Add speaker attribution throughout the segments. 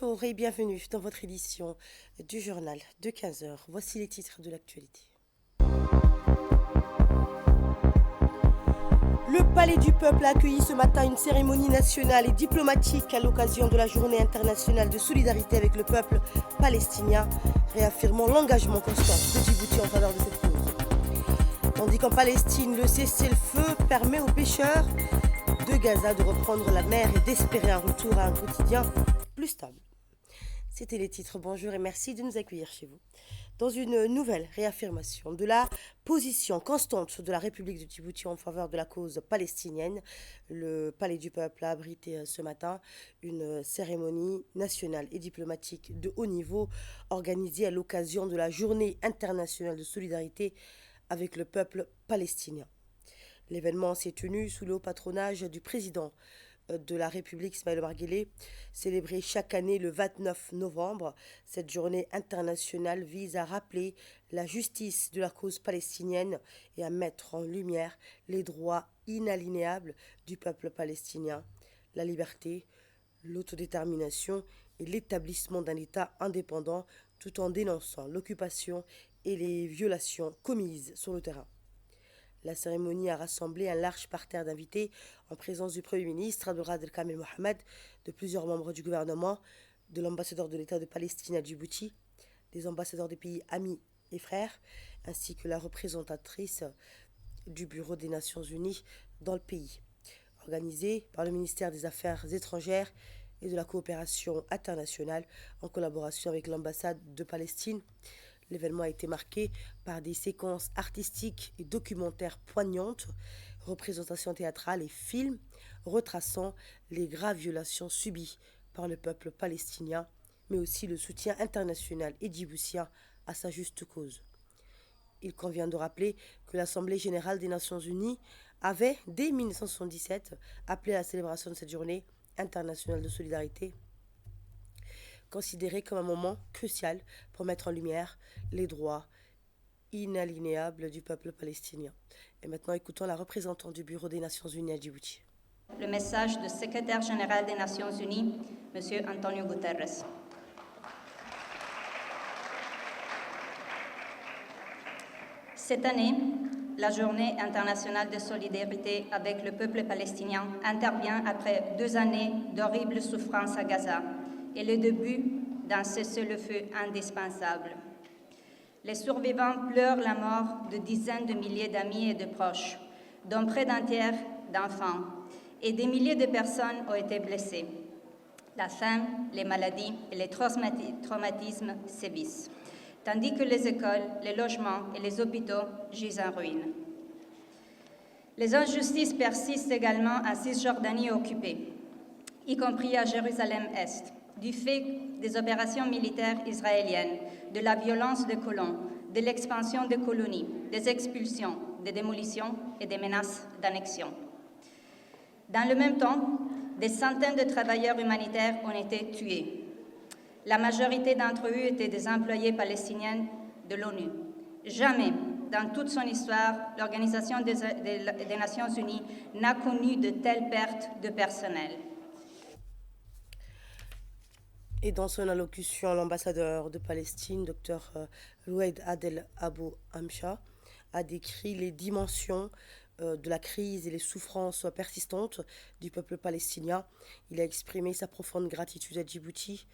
Speaker 1: Bonjour et bienvenue dans votre édition du journal de 15 heures. Voici les titres de l'actualité. Le Palais du Peuple a accueilli ce matin une cérémonie nationale et diplomatique à l'occasion de la Journée internationale de solidarité avec le peuple palestinien, réaffirmant l'engagement constant de Djibouti en faveur de cette cause. Tandis qu'en Palestine, le cessez-le-feu permet aux pêcheurs de Gaza de reprendre la mer et d'espérer un retour à un quotidien plus stable. C'était les titres. Bonjour et merci de nous accueillir chez vous dans une nouvelle réaffirmation de la position constante de la République de Djibouti en faveur de la cause palestinienne. Le Palais du Peuple a abrité ce matin une cérémonie nationale et diplomatique de haut niveau organisée à l'occasion de la Journée internationale de solidarité avec le peuple palestinien. L'événement s'est tenu sous le haut patronage du président de la République, Ismaël Omar Guelleh, célébrée chaque année le 29 novembre. Cette journée internationale vise à rappeler la justice de la cause palestinienne et à mettre en lumière les droits inaliénables du peuple palestinien, la liberté, l'autodétermination et l'établissement d'un État indépendant, tout en dénonçant l'occupation et les violations commises sur le terrain. La cérémonie a rassemblé un large parterre d'invités en présence du Premier ministre Abdelkader Kamel Mohamed, de plusieurs membres du gouvernement, de l'ambassadeur de l'État de Palestine à Djibouti, des ambassadeurs des pays amis et frères, ainsi que la représentatrice du Bureau des Nations Unies dans le pays. Organisée par le ministère des Affaires étrangères et de la coopération internationale en collaboration avec l'ambassade de Palestine, l'événement a été marqué par des séquences artistiques et documentaires poignantes, représentations théâtrales et films retraçant les graves violations subies par le peuple palestinien, mais aussi le soutien international et djiboutien à sa juste cause. Il convient de rappeler que l'Assemblée générale des Nations unies avait, dès 1977, appelé à la célébration de cette journée internationale de solidarité, considéré comme un moment crucial pour mettre en lumière les droits inaliénables du peuple palestinien. Et maintenant, écoutons la représentante du Bureau des Nations Unies à Djibouti.
Speaker 2: Le message du secrétaire général des Nations Unies, M. Antonio Guterres. Cette année, la Journée internationale de solidarité avec le peuple palestinien intervient après 2 années d'horribles souffrances à Gaza et le début d'un cessez-le-feu indispensable. Les survivants pleurent la mort de dizaines de milliers d'amis et de proches, dont près d'un tiers d'enfants, et des milliers de personnes ont été blessées. La faim, les maladies et les traumatismes sévissent, tandis que les écoles, les logements et les hôpitaux gisent en ruine. Les injustices persistent également en Cisjordanie occupée, y compris à Jérusalem-Est, du fait des opérations militaires israéliennes, de la violence des colons, de l'expansion des colonies, des expulsions, des démolitions et des menaces d'annexion. Dans le même temps, des centaines de travailleurs humanitaires ont été tués. La majorité d'entre eux étaient des employés palestiniens de l'ONU. Jamais, dans toute son histoire, l'Organisation des Nations Unies n'a connu de telles pertes de personnel.
Speaker 1: Et dans son allocution, l'ambassadeur de Palestine, Dr Louaid Adel Abou Amcha, a décrit les dimensions de la crise et les souffrances persistantes du peuple palestinien. Il a exprimé sa profonde gratitude à Djibouti,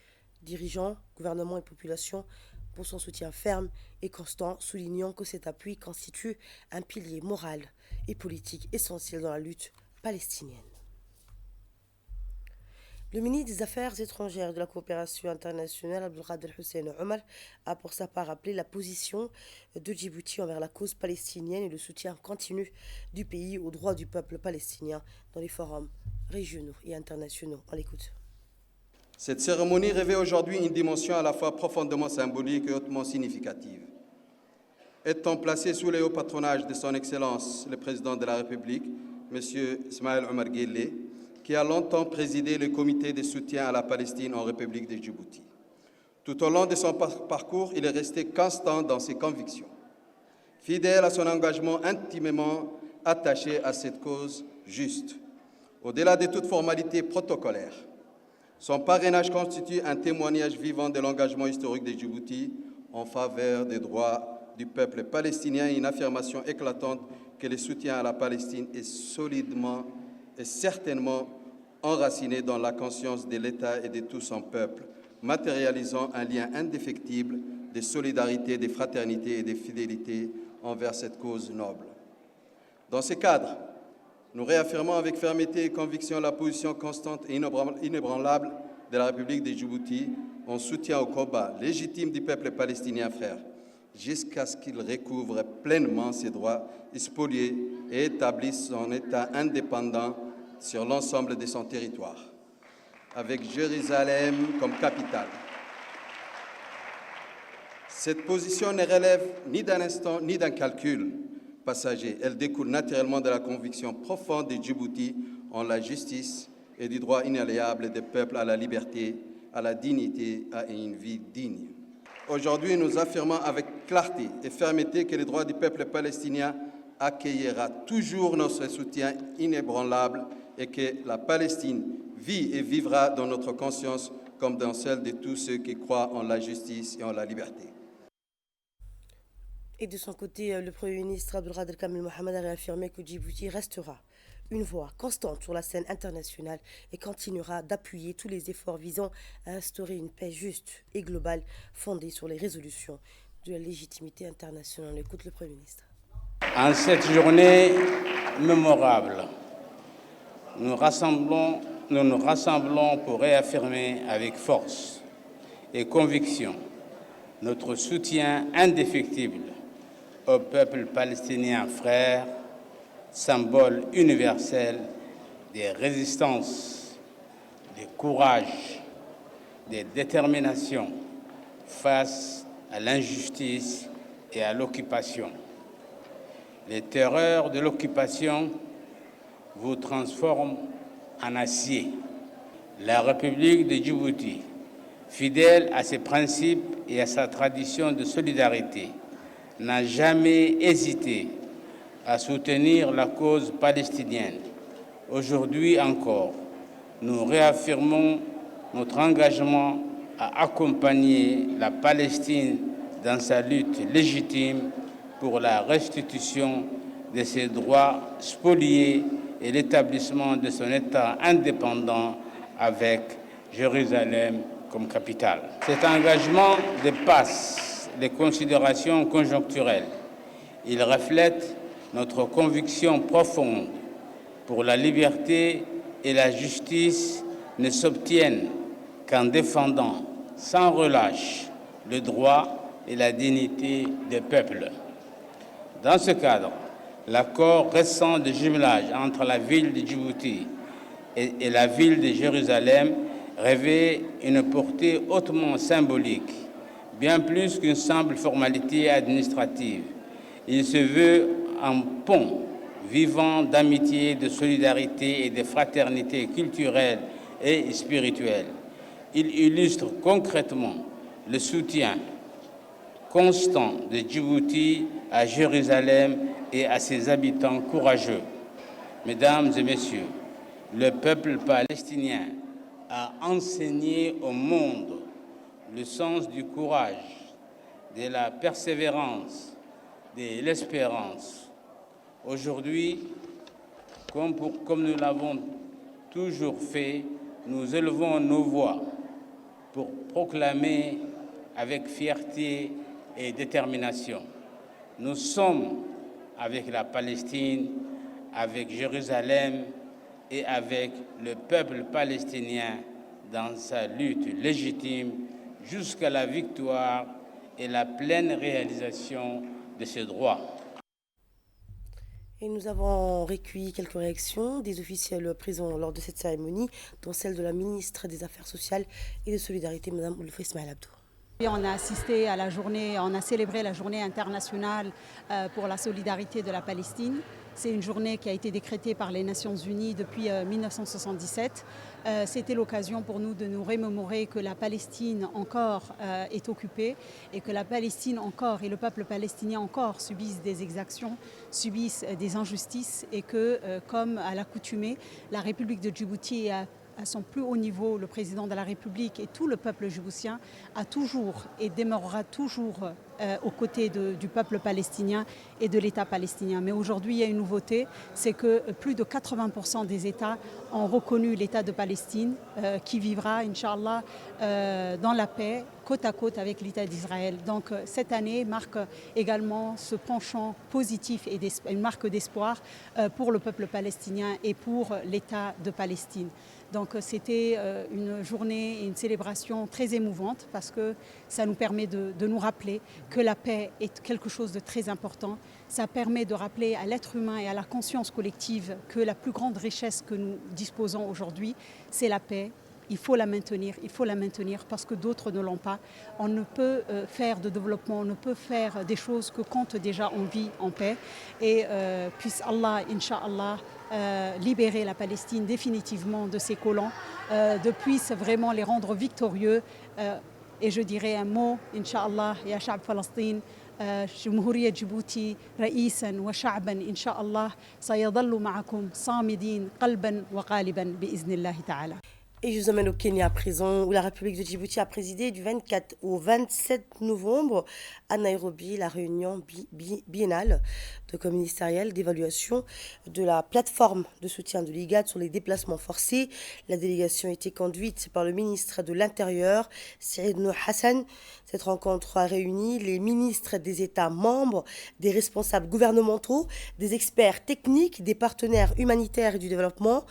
Speaker 1: dirigeants, gouvernement et population, pour son soutien ferme et constant, soulignant que cet appui constitue un pilier moral et politique essentiel dans la lutte palestinienne. Le ministre des Affaires étrangères et de la coopération internationale, Abdelkader Hussein Omar, a pour sa part rappelé la position de Djibouti envers la cause palestinienne et le soutien continu du pays aux droits du peuple palestinien dans les forums régionaux et internationaux. On l'écoute.
Speaker 3: Cette cérémonie revêt aujourd'hui une dimension à la fois profondément symbolique et hautement significative. Étant placée sous le haut patronage de son Excellence, le Président de la République, M. Ismaël Omar Guelleh, qui a longtemps présidé le comité de soutien à la Palestine en République de Djibouti. Tout au long de son parcours, il est resté constant dans ses convictions, fidèle à son engagement intimement attaché à cette cause juste. Au-delà de toute formalité protocolaire, Son parrainage constitue un témoignage vivant de l'engagement historique de Djibouti en faveur des droits du peuple palestinien et une affirmation éclatante que le soutien à la Palestine est solidement et certainement enraciné dans la conscience de l'État et de tout son peuple, matérialisant un lien indéfectible de solidarité, de fraternité et de fidélité envers cette cause noble. Dans ce cadre, nous réaffirmons avec fermeté et conviction la position constante et inébranlable de la République de Djibouti en soutien au combat légitime du peuple palestinien frère, jusqu'à ce qu'il recouvre pleinement ses droits spoliés et établisse son État indépendant sur l'ensemble de son territoire, avec Jérusalem comme capitale. Cette position ne relève ni d'un instant ni d'un calcul passager. Elle découle naturellement de la conviction profonde de Djibouti en la justice et du droit inaliénable des peuples à la liberté, à la dignité, à une vie digne. Aujourd'hui, nous affirmons avec clarté et fermeté que le droit du peuple palestinien accueillera toujours notre soutien inébranlable et que la Palestine vit et vivra dans notre conscience comme dans celle de tous ceux qui croient en la justice et en la liberté.
Speaker 1: Et de son côté, le Premier ministre Abdelkader Kamel Mohamed a réaffirmé que Djibouti restera une voix constante sur la scène internationale et continuera d'appuyer tous les efforts visant à instaurer une paix juste et globale fondée sur les résolutions de la légitimité internationale. On écoute le Premier ministre.
Speaker 4: En cette journée mémorable, nous nous rassemblons pour réaffirmer avec force et conviction notre soutien indéfectible au peuple palestinien frère, symbole universel des résistances, des courages, des déterminations face à l'injustice et à l'occupation. Les terreurs de l'occupation vous transforment en acier. La République de Djibouti, fidèle à ses principes et à sa tradition de solidarité, n'a jamais hésité à soutenir la cause palestinienne. Aujourd'hui encore, nous réaffirmons notre engagement à accompagner la Palestine dans sa lutte légitime pour la restitution de ses droits spoliés et l'établissement de son État indépendant avec Jérusalem comme capitale. Cet engagement dépasse les considérations conjoncturelles. Il reflète notre conviction profonde pour la liberté et la justice ne s'obtiennent qu'en défendant sans relâche le droit et la dignité des peuples. Dans ce cadre, l'accord récent de jumelage entre la ville de Djibouti et la ville de Jérusalem revêt une portée hautement symbolique, bien plus qu'une simple formalité administrative. Il se veut un pont vivant d'amitié, de solidarité et de fraternité culturelle et spirituelle. Il illustre concrètement le soutien constant de Djibouti à Jérusalem et à ses habitants courageux. Mesdames et messieurs, le peuple palestinien a enseigné au monde le sens du courage, de la persévérance, de l'espérance. Aujourd'hui, comme nous l'avons toujours fait, nous élevons nos voix pour proclamer avec fierté et détermination. Nous sommes avec la Palestine, avec Jérusalem et avec le peuple palestinien dans sa lutte légitime jusqu'à la victoire et la pleine réalisation de ses droits.
Speaker 1: Et nous avons recueilli quelques réactions des officiels présents lors de cette cérémonie, dont celle de la ministre des Affaires sociales et de Solidarité, Mme Oulfa Ismaël Abdou.
Speaker 5: On a assisté à la journée, on a célébré la journée internationale pour la solidarité de la Palestine. C'est une journée qui a été décrétée par les Nations Unies depuis 1977. C'était l'occasion pour nous de nous remémorer que la Palestine encore est occupée et que la Palestine encore et le peuple palestinien encore subissent des exactions, subissent des injustices et que, comme à l'accoutumée, la République de Djibouti à son plus haut niveau, le président de la République et tout le peuple djiboutien a toujours et demeurera toujours aux côtés du peuple palestinien et de l'État palestinien. Mais aujourd'hui, il y a une nouveauté, c'est que plus de 80% des États ont reconnu l'État de Palestine qui vivra, Inch'Allah, dans la paix, côte à côte avec l'État d'Israël. Donc cette année marque également ce penchant positif et une marque d'espoir pour le peuple palestinien et pour l'État de Palestine. Donc c'était une journée et une célébration très émouvante parce que ça nous permet de nous rappeler que la paix est quelque chose de très important. Ça permet de rappeler à l'être humain et à la conscience collective que la plus grande richesse que nous disposons aujourd'hui, c'est la paix. Il faut la maintenir parce que d'autres ne l'ont pas. On ne peut faire de développement, on ne peut faire des choses que quand déjà on vit en paix. Et puisse Allah, Inch'Allah, libérer la Palestine définitivement de ses colons, puisse vraiment les rendre victorieux. Et je dirais un mot, Inch'Allah, ya Sha'b Palestine, جمهورية جيبوتي رئيسا وشعبا إن شاء الله سيظل معكم صامدين قلبا وقالبا بإذن الله تعالى.
Speaker 1: Et je vous emmène au Kenya à présent, où la République de Djibouti a présidé du 24 au 27 novembre à Nairobi la réunion biennale de comité ministériel d'évaluation de la plateforme de soutien de l'IGAD sur les déplacements forcés. La délégation a été conduite par le ministre de l'Intérieur, Syed Nour Hassan. Cette rencontre a réuni les ministres des États membres, des responsables gouvernementaux, des experts techniques, des partenaires humanitaires et du développement,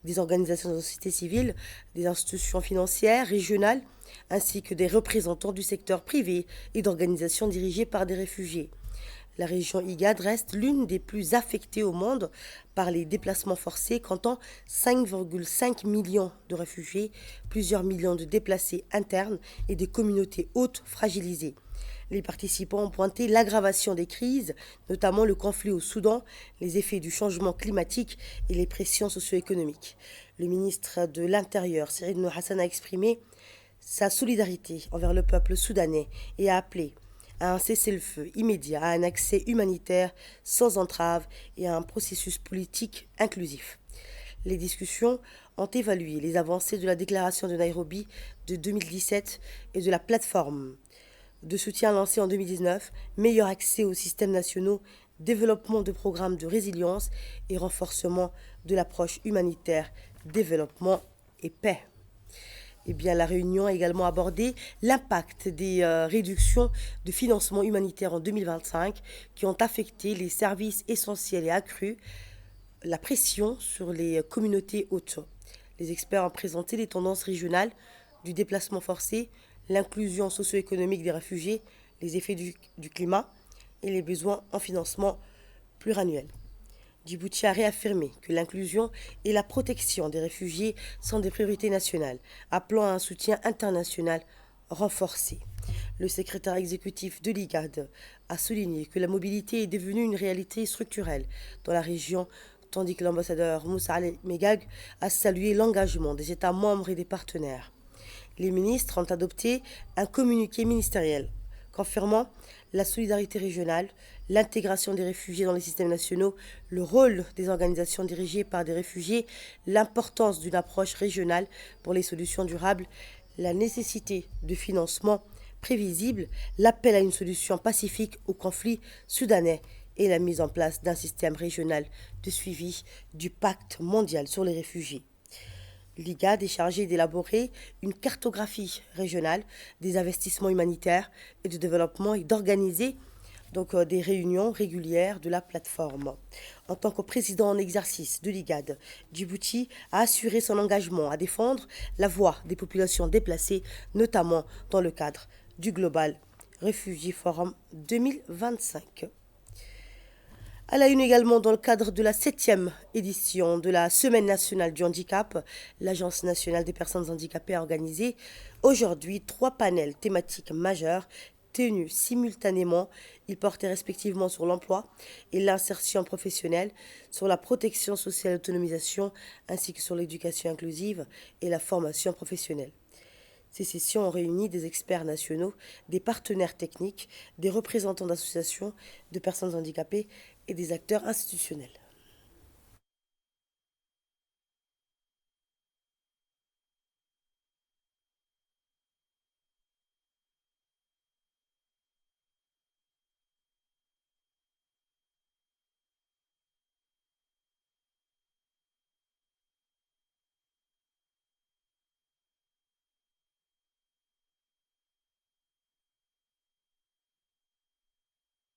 Speaker 1: des organisations de la société civile, des institutions financières régionales, ainsi que des représentants du secteur privé et d'organisations dirigées par des réfugiés. La région IGAD reste l'une des plus affectées au monde par les déplacements forcés, comptant 5,5 millions de réfugiés, plusieurs millions de déplacés internes et des communautés hautes fragilisées. Les participants ont pointé l'aggravation des crises, notamment le conflit au Soudan, les effets du changement climatique et les pressions socio-économiques. Le ministre de l'Intérieur, Syed Nour Hassan, a exprimé sa solidarité envers le peuple soudanais et a appelé à un cessez-le-feu immédiat, à un accès humanitaire sans entrave et à un processus politique inclusif. Les discussions ont évalué les avancées de la déclaration de Nairobi de 2017 et de la plateforme de soutien lancée en 2019, meilleur accès aux systèmes nationaux, développement de programmes de résilience et renforcement de l'approche humanitaire, développement et paix. Eh bien, la réunion a également abordé l'impact des réductions de financement humanitaire en 2025 qui ont affecté les services essentiels et accru la pression sur les communautés hautes. Les experts ont présenté les tendances régionales du déplacement forcé, l'inclusion socio-économique des réfugiés, les effets du climat et les besoins en financement pluriannuel. Djibouti a réaffirmé que l'inclusion et la protection des réfugiés sont des priorités nationales, appelant à un soutien international renforcé. Le secrétaire exécutif de l'IGAD a souligné que la mobilité est devenue une réalité structurelle dans la région, tandis que l'ambassadeur Moussa Ali Megag a salué l'engagement des États membres et des partenaires. Les ministres ont adopté un communiqué ministériel confirmant la solidarité régionale, l'intégration des réfugiés dans les systèmes nationaux, le rôle des organisations dirigées par des réfugiés, l'importance d'une approche régionale pour les solutions durables, la nécessité de financement prévisible, l'appel à une solution pacifique au conflit soudanais et la mise en place d'un système régional de suivi du pacte mondial sur les réfugiés. L'IGAD est chargé d'élaborer une cartographie régionale des investissements humanitaires et de développement et d'organiser des réunions régulières de la plateforme. En tant que président en exercice de l'IGAD, Djibouti a assuré son engagement à défendre la voix des populations déplacées, notamment dans le cadre du Global Refugee Forum 2025. À la une également, dans le cadre de la 7e édition de la Semaine nationale du handicap, l'Agence nationale des personnes handicapées a organisé aujourd'hui 3 panels thématiques majeurs tenus simultanément. Ils portaient respectivement sur l'emploi et l'insertion professionnelle, sur la protection sociale et l'autonomisation, ainsi que sur l'éducation inclusive et la formation professionnelle. Ces sessions ont réuni des experts nationaux, des partenaires techniques, des représentants d'associations de personnes handicapées et des acteurs institutionnels.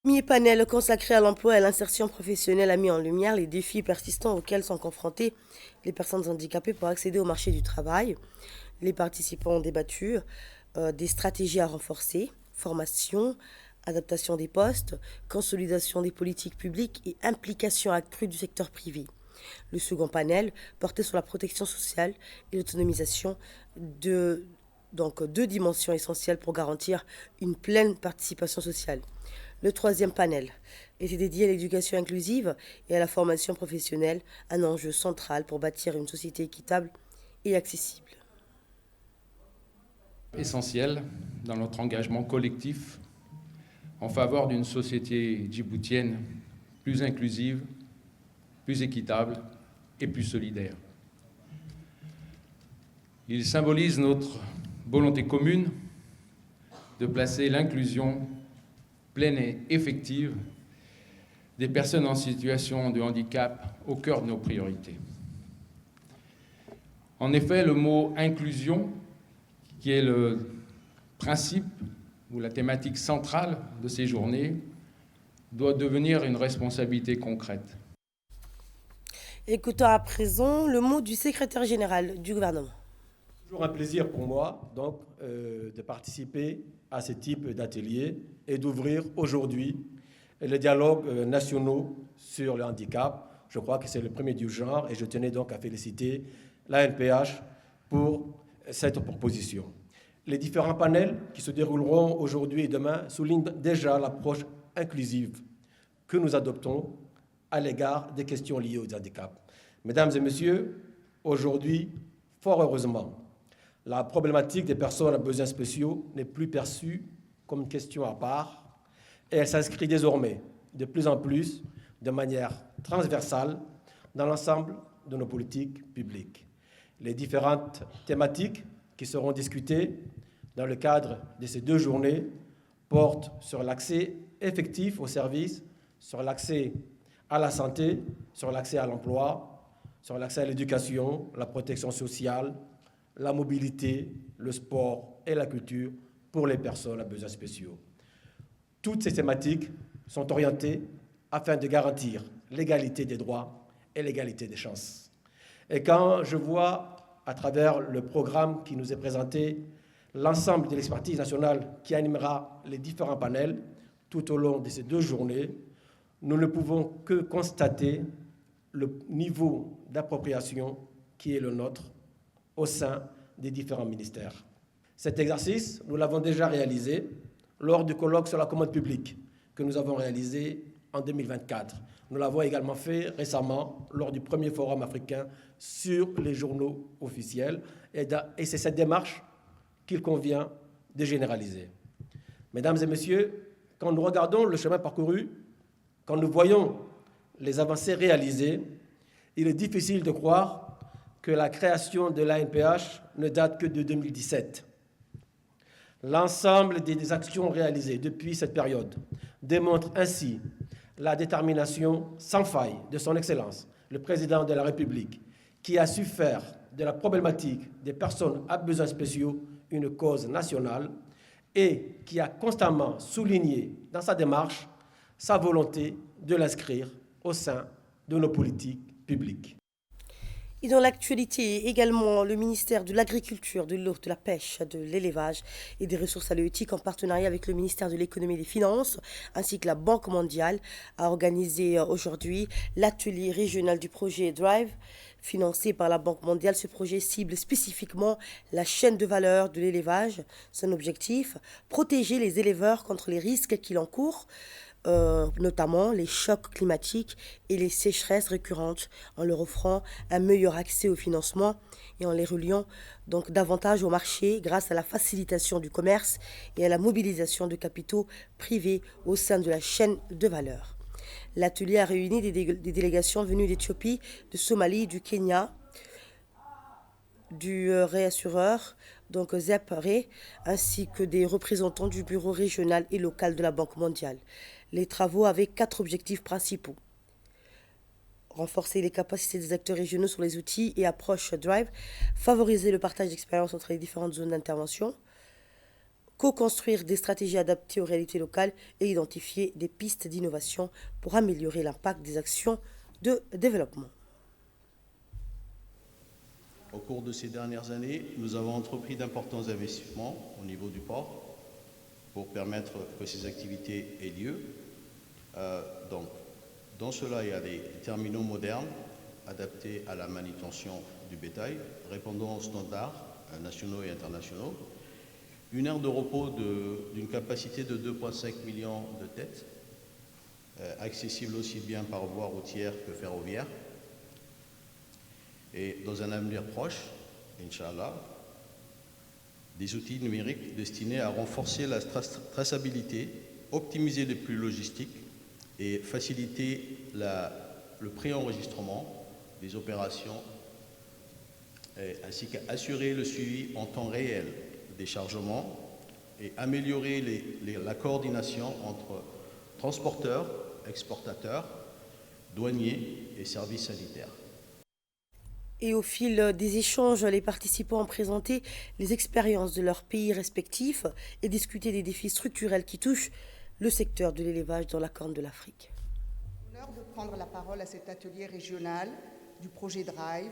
Speaker 1: Mi-panel consacré à l'emploi et à l'insertion professionnelle a mis en lumière les défis persistants auxquels sont confrontées les personnes handicapées pour accéder au marché du travail. Les participants ont débattu des stratégies à renforcer, formation, adaptation des postes, consolidation des politiques publiques et implication accrue du secteur privé. Le second panel portait sur la protection sociale et l'autonomisation deux dimensions essentielles pour garantir une pleine participation sociale. Le troisième panel était dédié à l'éducation inclusive et à la formation professionnelle, un enjeu central pour bâtir une société équitable et accessible.
Speaker 6: Essentiel dans notre engagement collectif en faveur d'une société djiboutienne plus inclusive, plus équitable et plus solidaire. Il symbolise notre volonté commune de placer l'inclusion pleine et effective des personnes en situation de handicap au cœur de nos priorités. En effet, le mot « inclusion », qui est le principe ou la thématique centrale de ces journées, doit devenir une responsabilité concrète.
Speaker 1: Écoutons à présent le mot du secrétaire général du gouvernement.
Speaker 7: Toujours un plaisir pour moi donc, de participer à ce type d'atelier et d'ouvrir aujourd'hui les dialogues nationaux sur le handicap. Je crois que c'est le premier du genre et je tenais donc à féliciter l'ANPH pour cette proposition. Les différents panels qui se dérouleront aujourd'hui et demain soulignent déjà l'approche inclusive que nous adoptons à l'égard des questions liées aux handicaps. Mesdames et messieurs, aujourd'hui, fort heureusement, la problématique des personnes à besoins spéciaux n'est plus perçue comme une question à part et elle s'inscrit désormais de plus en plus de manière transversale dans l'ensemble de nos politiques publiques. Les différentes thématiques qui seront discutées dans le cadre de ces 2 journées portent sur l'accès effectif aux services, sur l'accès à la santé, sur l'accès à l'emploi, sur l'accès à l'éducation, la protection sociale, la mobilité, le sport et la culture pour les personnes à besoins spéciaux. Toutes ces thématiques sont orientées afin de garantir l'égalité des droits et l'égalité des chances. Et quand je vois, à travers le programme qui nous est présenté, l'ensemble de l'expertise nationale qui animera les différents panels tout au long de ces 2 journées, nous ne pouvons que constater le niveau d'appropriation qui est le nôtre au sein des différents ministères. Cet exercice, nous l'avons déjà réalisé lors du colloque sur la commande publique que nous avons réalisé en 2024. Nous l'avons également fait récemment lors du premier forum africain sur les journaux officiels et c'est cette démarche qu'il convient de généraliser. Mesdames et messieurs, quand nous regardons le chemin parcouru, quand nous voyons les avancées réalisées, il est difficile de croire que la création de l'ANPH ne date que de 2017. L'ensemble des actions réalisées depuis cette période démontre ainsi la détermination sans faille de son Excellence, le Président de la République, qui a su faire de la problématique des personnes à besoins spéciaux une cause nationale et qui a constamment souligné dans sa démarche sa volonté de l'inscrire au sein de nos politiques publiques.
Speaker 1: Et dans l'actualité, également, le ministère de l'Agriculture, de l'eau, de la pêche, de l'élevage et des ressources halieutiques, en partenariat avec le ministère de l'Économie et des Finances, ainsi que la Banque mondiale, a organisé aujourd'hui l'atelier régional du projet Drive, financé par la Banque mondiale. Ce projet cible spécifiquement la chaîne de valeur de l'élevage. Son objectif, protéger les éleveurs contre les risques qu'ils encourent, notamment les chocs climatiques et les sécheresses récurrentes, en leur offrant un meilleur accès au financement et en les reliant donc davantage au marché grâce à la facilitation du commerce et à la mobilisation de capitaux privés au sein de la chaîne de valeur. L'atelier a réuni des délégations venues d'Éthiopie, de Somalie, du Kenya, du réassureur, donc ZEP Ré, ainsi que des représentants du bureau régional et local de la Banque mondiale. Les travaux avaient 4 objectifs principaux. Renforcer les capacités des acteurs régionaux sur les outils et approches Drive, favoriser le partage d'expériences entre les différentes zones d'intervention, co-construire des stratégies adaptées aux réalités locales et identifier des pistes d'innovation pour améliorer l'impact des actions de développement.
Speaker 8: Au cours de ces dernières années, nous avons entrepris d'importants investissements au niveau du port pour permettre que ces activités aient lieu. Donc, dans cela, il y a des terminaux modernes adaptés à la manutention du bétail, répondant aux standards nationaux et internationaux. Une aire de repos d'une capacité de 2,5 millions de têtes, accessible aussi bien par voie routière que ferroviaire. Et dans un avenir proche, Inch'Allah, des outils numériques destinés à renforcer la traçabilité, optimiser les flux logistiques et faciliter le pré-enregistrement des opérations, ainsi qu'assurer le suivi en temps réel des chargements et améliorer la coordination entre transporteurs, exportateurs, douaniers et services sanitaires.
Speaker 1: Et au fil des échanges, les participants ont présenté les expériences de leurs pays respectifs et discuté des défis structurels qui touchent le secteur de l'élevage dans la Corne de l'Afrique.
Speaker 9: L'honneur de prendre la parole à cet atelier régional du projet Drive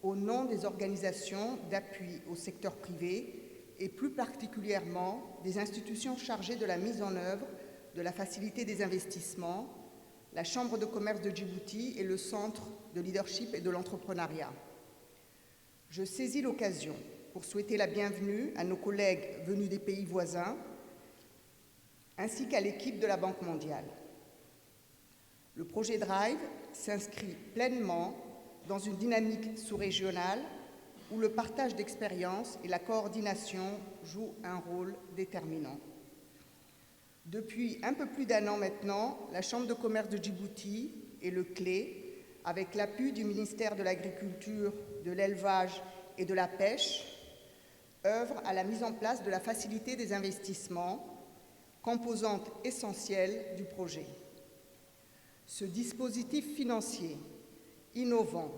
Speaker 9: au nom des organisations d'appui au secteur privé et plus particulièrement des institutions chargées de la mise en œuvre de la facilité des investissements, la Chambre de commerce de Djibouti et le Centre de leadership et de l'entrepreneuriat. Je saisis l'occasion pour souhaiter la bienvenue à nos collègues venus des pays voisins ainsi qu'à l'équipe de la Banque mondiale. Le projet Drive s'inscrit pleinement dans une dynamique sous-régionale où le partage d'expériences et la coordination jouent un rôle déterminant. Depuis un peu plus d'1 an maintenant, la Chambre de commerce de Djibouti et le CLE, avec l'appui du ministère de l'Agriculture, de l'Élevage et de la Pêche, œuvrent à la mise en place de la facilité des investissements, composante essentielle du projet. Ce dispositif financier innovant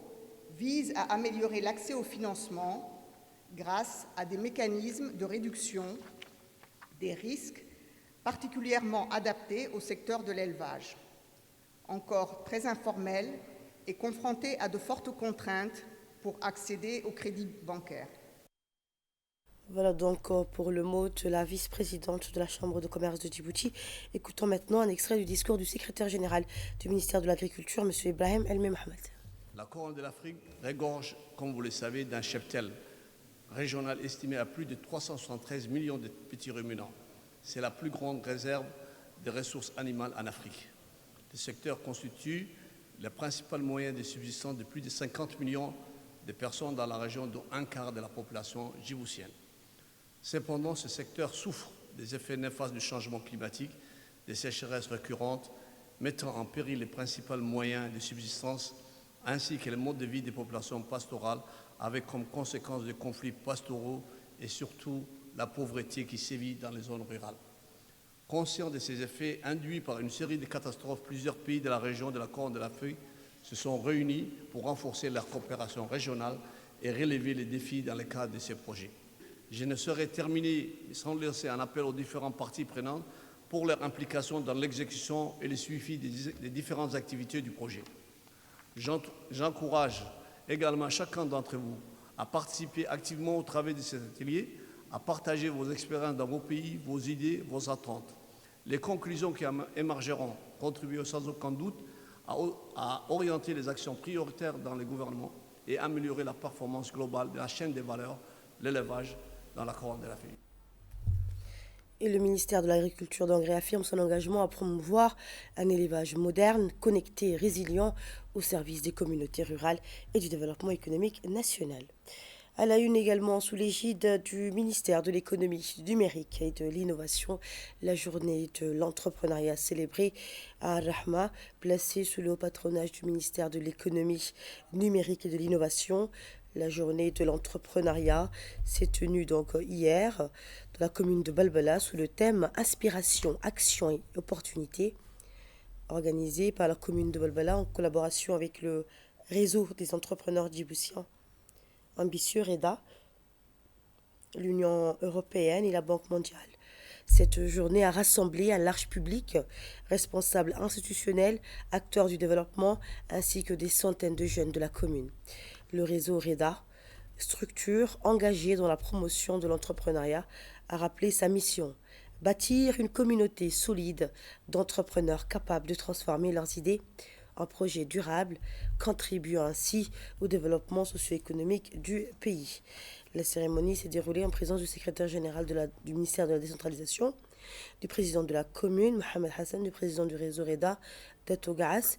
Speaker 9: vise à améliorer l'accès au financement grâce à des mécanismes de réduction des risques particulièrement adaptés au secteur de l'élevage, encore très informel et confronté à de fortes contraintes pour accéder au crédit bancaire.
Speaker 1: Voilà donc pour le mot de la vice-présidente de la Chambre de commerce de Djibouti. Écoutons maintenant un extrait du discours du secrétaire général du ministère de l'Agriculture, M. Ibrahim Elmi Mohamed.
Speaker 10: La Corne de l'Afrique regorge, comme vous le savez, d'un cheptel régional estimé à plus de 373 millions de petits ruminants. C'est la plus grande réserve de ressources animales en Afrique. Le secteur constitue le principal moyen de subsistance de plus de 50 millions de personnes dans la région, dont un quart de la population djiboutienne. Cependant, ce secteur souffre des effets néfastes du changement climatique, des sécheresses récurrentes, mettant en péril les principaux moyens de subsistance ainsi que le mode de vie des populations pastorales, avec comme conséquence des conflits pastoraux et surtout la pauvreté qui sévit dans les zones rurales. Conscients de ces effets induits par une série de catastrophes, plusieurs pays de la région de la Corne de l'Afrique se sont réunis pour renforcer leur coopération régionale et relever les défis dans le cadre de ces projets. Je ne saurais terminer sans lancer un appel aux différentes parties prenantes pour leur implication dans l'exécution et le suivi des différentes activités du projet. J'encourage également chacun d'entre vous à participer activement au travail de cet atelier, à partager vos expériences dans vos pays, vos idées, vos attentes. Les conclusions qui émergeront contribueront sans aucun doute à orienter les actions prioritaires dans les gouvernements et améliorer la performance globale de la chaîne des valeurs, l'élevage dans la Corne de l'Afrique.
Speaker 1: Et le ministère de l'Agriculture donc réaffirme son engagement à promouvoir un élevage moderne, connecté et résilient au service des communautés rurales et du développement économique national. À la une également, sous l'égide du ministère de l'économie numérique et de l'innovation, la journée de l'entrepreneuriat célébrée à Rahma, placée sous le haut patronage du ministère de l'économie numérique et de l'innovation. La journée de l'entrepreneuriat s'est tenue donc hier dans la commune de Balbala sous le thème Inspiration, Action et Opportunités, organisée par la commune de Balbala en collaboration avec le réseau des entrepreneurs djiboutiens ambitieux REDA, l'Union européenne et la Banque mondiale. Cette journée a rassemblé un large public, responsables institutionnels, acteurs du développement, ainsi que des centaines de jeunes de la commune. Le réseau REDA, structure engagée dans la promotion de l'entrepreneuriat, a rappelé sa mission: bâtir une communauté solide d'entrepreneurs capables de transformer leurs idées en projets durables, contribuant ainsi au développement socio-économique du pays. La cérémonie s'est déroulée en présence du secrétaire général du ministère de la décentralisation, du président de la commune, Mohamed Hassan, du président du réseau REDA, Dato Gaas,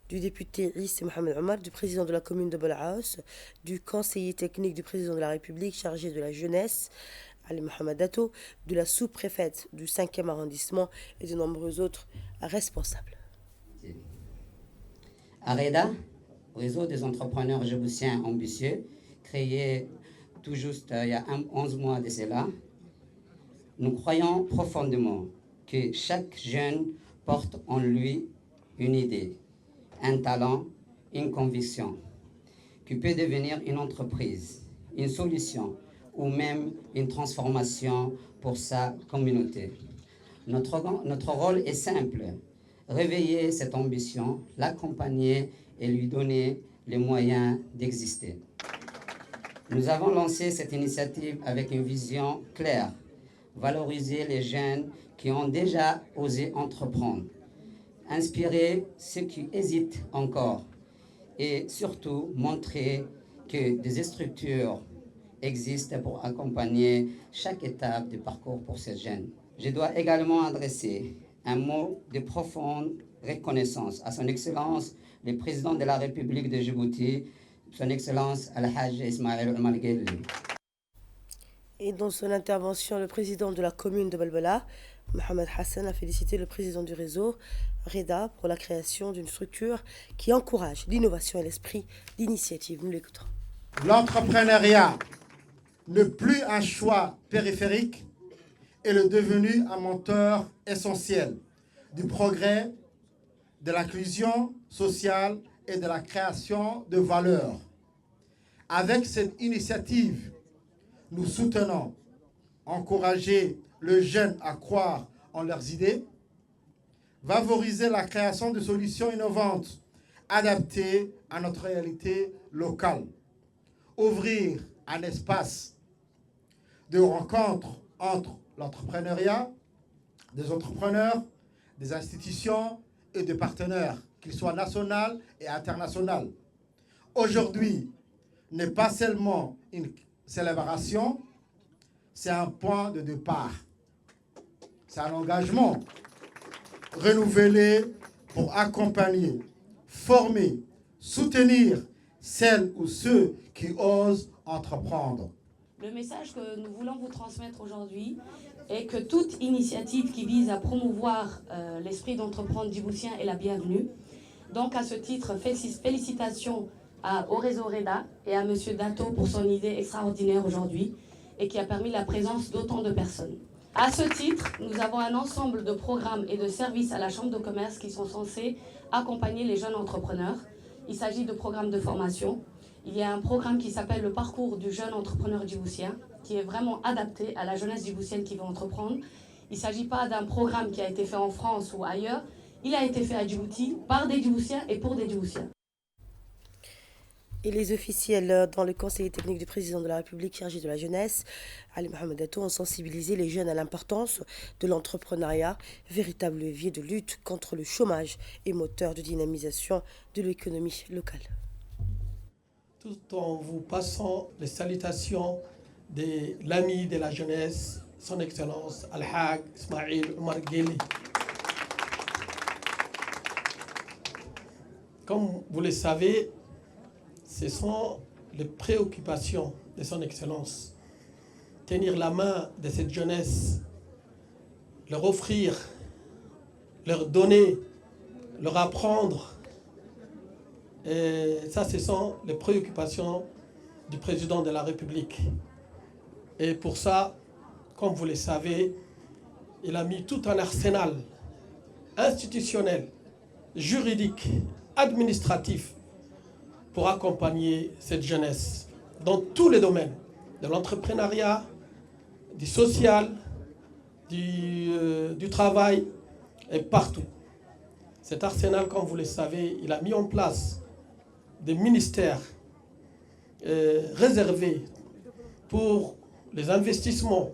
Speaker 1: du député Issa Mohamed Omar, du président de la commune de Bolaos, du conseiller technique du président de la République chargé de la jeunesse, Ali Mohamed Dato, de la sous-préfète du 5e arrondissement et de nombreux autres responsables.
Speaker 11: REDA, réseau des entrepreneurs djiboutiens ambitieux, créé tout juste il y a 11 mois de cela, nous croyons profondément que chaque jeune porte en lui une idée, un talent, une conviction, qui peut devenir une entreprise, une solution ou même une transformation pour sa communauté. Notre rôle est simple: réveiller cette ambition, l'accompagner et lui donner les moyens d'exister. Nous avons lancé cette initiative avec une vision claire: valoriser les jeunes qui ont déjà osé entreprendre, inspirer ceux qui hésitent encore et surtout montrer que des structures existent pour accompagner chaque étape du parcours pour ces jeunes. Je dois également adresser un mot de profonde reconnaissance à son Excellence, le Président de la République de Djibouti, son Excellence Al-Hajj Ismail Omar Guelleh.
Speaker 1: Et dans son intervention, le président de la commune de Balbala, Mohamed Hassan, a félicité le président du réseau REDA pour la création d'une structure qui encourage l'innovation et l'esprit d'initiative. Nous l'écoutons.
Speaker 12: L'entrepreneuriat n'est plus un choix périphérique, est devenu un moteur essentiel du progrès, de l'inclusion sociale et de la création de valeur. Avec cette initiative, nous soutenons, encourager les jeunes à croire en leurs idées, favoriser la création de solutions innovantes adaptées à notre réalité locale, ouvrir un espace de rencontre entre l'entrepreneuriat, des entrepreneurs, des institutions et des partenaires, qu'ils soient nationaux et internationaux. Aujourd'hui n'est pas seulement une célébration, c'est un point de départ. C'est un engagement renouvelé pour accompagner, former, soutenir celles ou ceux qui osent entreprendre.
Speaker 13: Le message que nous voulons vous transmettre aujourd'hui est que toute initiative qui vise à promouvoir l'esprit d'entreprendre djiboutien est la bienvenue. Donc à ce titre, félicitations au réseau REDA et à M. Dato pour son idée extraordinaire aujourd'hui et qui a permis la présence d'autant de personnes. À ce titre, nous avons un ensemble de programmes et de services à la Chambre de commerce qui sont censés accompagner les jeunes entrepreneurs. Il s'agit de programmes de formation. Il y a un programme qui s'appelle le parcours du jeune entrepreneur djiboutien, qui est vraiment adapté à la jeunesse djiboutienne qui veut entreprendre. Il ne s'agit pas d'un programme qui a été fait en France ou ailleurs. Il a été fait à Djibouti par des Djiboutiens et pour des Djiboutiens.
Speaker 1: Et les officiels dans le conseil technique du président de la République chargé de la jeunesse, Ali Mohamed Dato, ont sensibilisé les jeunes à l'importance de l'entrepreneuriat, véritable levier de lutte contre le chômage et moteur de dynamisation de l'économie locale.
Speaker 14: Tout en vous passant les salutations de l'ami de la jeunesse, son Excellence Al-Hajj Ismail Omar Guelleh. Comme vous le savez, ce sont les préoccupations de son Excellence. Tenir la main de cette jeunesse, leur offrir, leur donner, leur apprendre. Et ça, ce sont les préoccupations du président de la République. Et pour ça, comme vous le savez, il a mis tout un arsenal institutionnel, juridique, administratif pour accompagner cette jeunesse dans tous les domaines, de l'entrepreneuriat, du social, du travail est partout. Cet arsenal, comme vous le savez, il a mis en place des ministères réservés pour les investissements,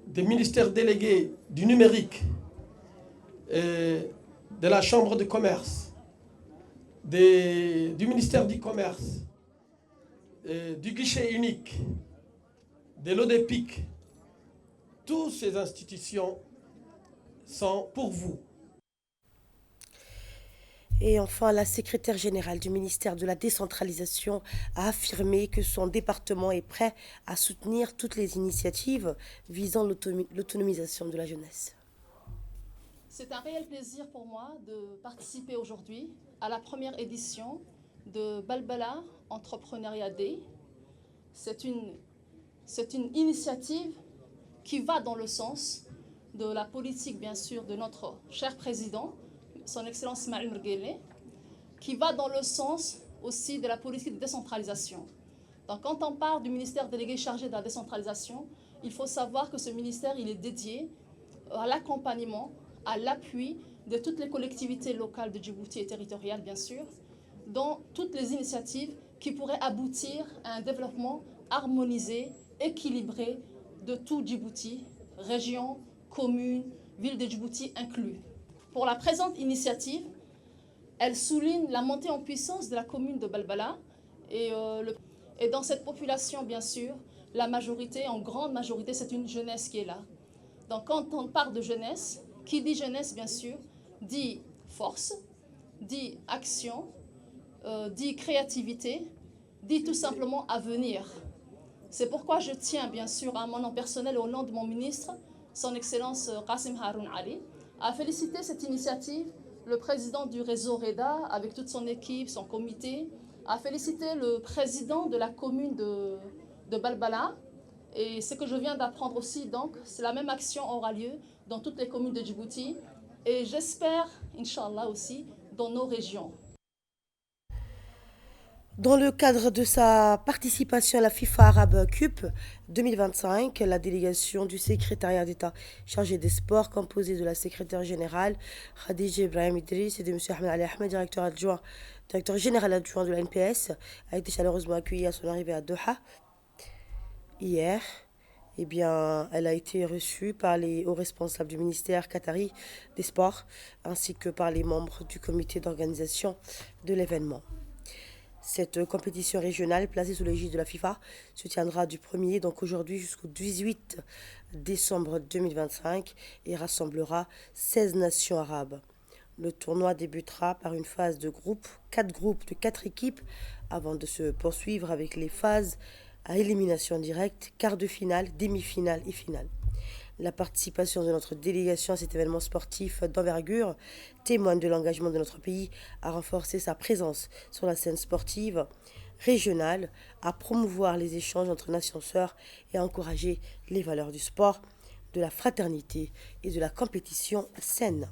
Speaker 14: des ministères délégués du numérique, de la Chambre de commerce, du ministère du commerce, du guichet unique, de l'ODEPIC. Toutes ces institutions sont pour vous.
Speaker 1: Et enfin, la secrétaire générale du ministère de la décentralisation a affirmé que son département est prêt à soutenir toutes les initiatives visant l'autonomisation de la jeunesse.
Speaker 15: C'est un réel plaisir pour moi de participer aujourd'hui à la première édition de Balbala Entrepreneuriat Day. C'est une initiative qui va dans le sens de la politique, bien sûr, de notre cher président, son Excellence Ismaïl Merguele, qui va dans le sens aussi de la politique de décentralisation. Donc, quand on parle du ministère délégué chargé de la décentralisation, il faut savoir que ce ministère il est dédié à l'accompagnement, à l'appui de toutes les collectivités locales de Djibouti et territoriales, bien sûr, dans toutes les initiatives qui pourraient aboutir à un développement harmonisé, équilibré de tout Djibouti, région, commune, ville de Djibouti inclus. Pour la présente initiative, elle souligne la montée en puissance de la commune de Balbala et dans cette population, bien sûr, la majorité, en grande majorité, c'est une jeunesse qui est là. Donc quand on parle de jeunesse, qui dit jeunesse, bien sûr, dit force, dit action, dit créativité, dit tout simplement avenir. C'est pourquoi je tiens, bien sûr, à mon nom personnel et au nom de mon ministre, son Excellence Qassim Haroun Ali, à féliciter cette initiative, le président du réseau REDA, avec toute son équipe, son comité, à féliciter le président de la commune de Balbala. Et ce que je viens d'apprendre aussi, donc, c'est la même action aura lieu dans toutes les communes de Djibouti. Et j'espère, Inch'Allah aussi, dans nos régions.
Speaker 1: Dans le cadre de sa participation à la FIFA Arab Cup 2025, la délégation du secrétariat d'État chargé des sports, composée de la secrétaire générale Khadija Ibrahim Idriss et de M. Ahmed Ali Ahmed, directeur général adjoint de la NPS, a été chaleureusement accueillie à son arrivée à Doha. Hier, elle a été reçue par les hauts responsables du ministère qatari des Sports, ainsi que par les membres du comité d'organisation de l'événement. Cette compétition régionale placée sous l'égide de la FIFA se tiendra du 1er, donc aujourd'hui, jusqu'au 18 décembre 2025 et rassemblera 16 nations arabes. Le tournoi débutera par une phase de groupe, 4 groupes de 4 équipes, avant de se poursuivre avec les phases à élimination directe, quart de finale, demi-finale et finale. La participation de notre délégation à cet événement sportif d'envergure témoigne de l'engagement de notre pays à renforcer sa présence sur la scène sportive régionale, à promouvoir les échanges entre nations sœurs et à encourager les valeurs du sport, de la fraternité et de la compétition saine.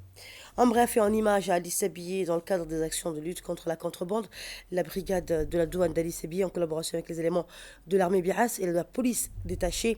Speaker 1: En bref et en images à Addis Abeba, dans le cadre des actions de lutte contre la contrebande, la brigade de la douane d'Addis Abeba, en collaboration avec les éléments de l'armée Biras et de la police détachée,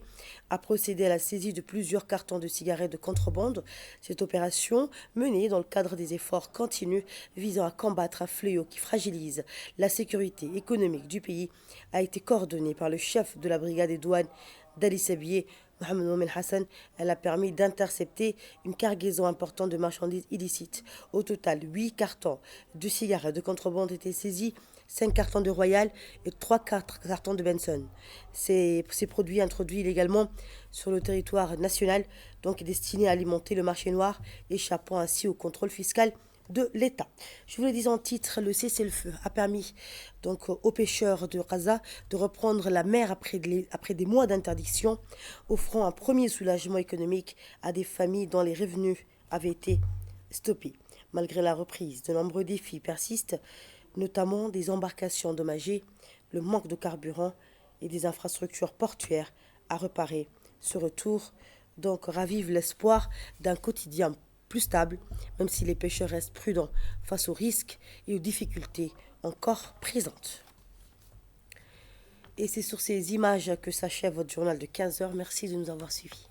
Speaker 1: a procédé à la saisie de plusieurs cartons de cigarettes de contrebande. Cette opération, menée dans le cadre des efforts continus visant à combattre un fléau qui fragilise la sécurité économique du pays, a été coordonnée par le chef de la brigade des douanes d'Addis Abeba, Mohamed Mohamed Hassan. Elle a permis d'intercepter une cargaison importante de marchandises illicites. Au total, 8 cartons de cigarettes de contrebande étaient saisis, 5 cartons de Royal et 3 cartons de Benson. Ces produits introduits illégalement sur le territoire national, donc destinés à alimenter le marché noir, échappant ainsi au contrôle fiscal de l'État. Je vous le dis en titre, le cessez-le-feu a permis donc aux pêcheurs de Gaza de reprendre la mer après des mois d'interdiction, offrant un premier soulagement économique à des familles dont les revenus avaient été stoppés. Malgré la reprise, de nombreux défis persistent, notamment des embarcations endommagées, le manque de carburant et des infrastructures portuaires à réparer. Ce retour donc ravive l'espoir d'un quotidien plus stable, même si les pêcheurs restent prudents face aux risques et aux difficultés encore présentes. Et c'est sur ces images que s'achève votre journal de 15h. Merci de nous avoir suivis.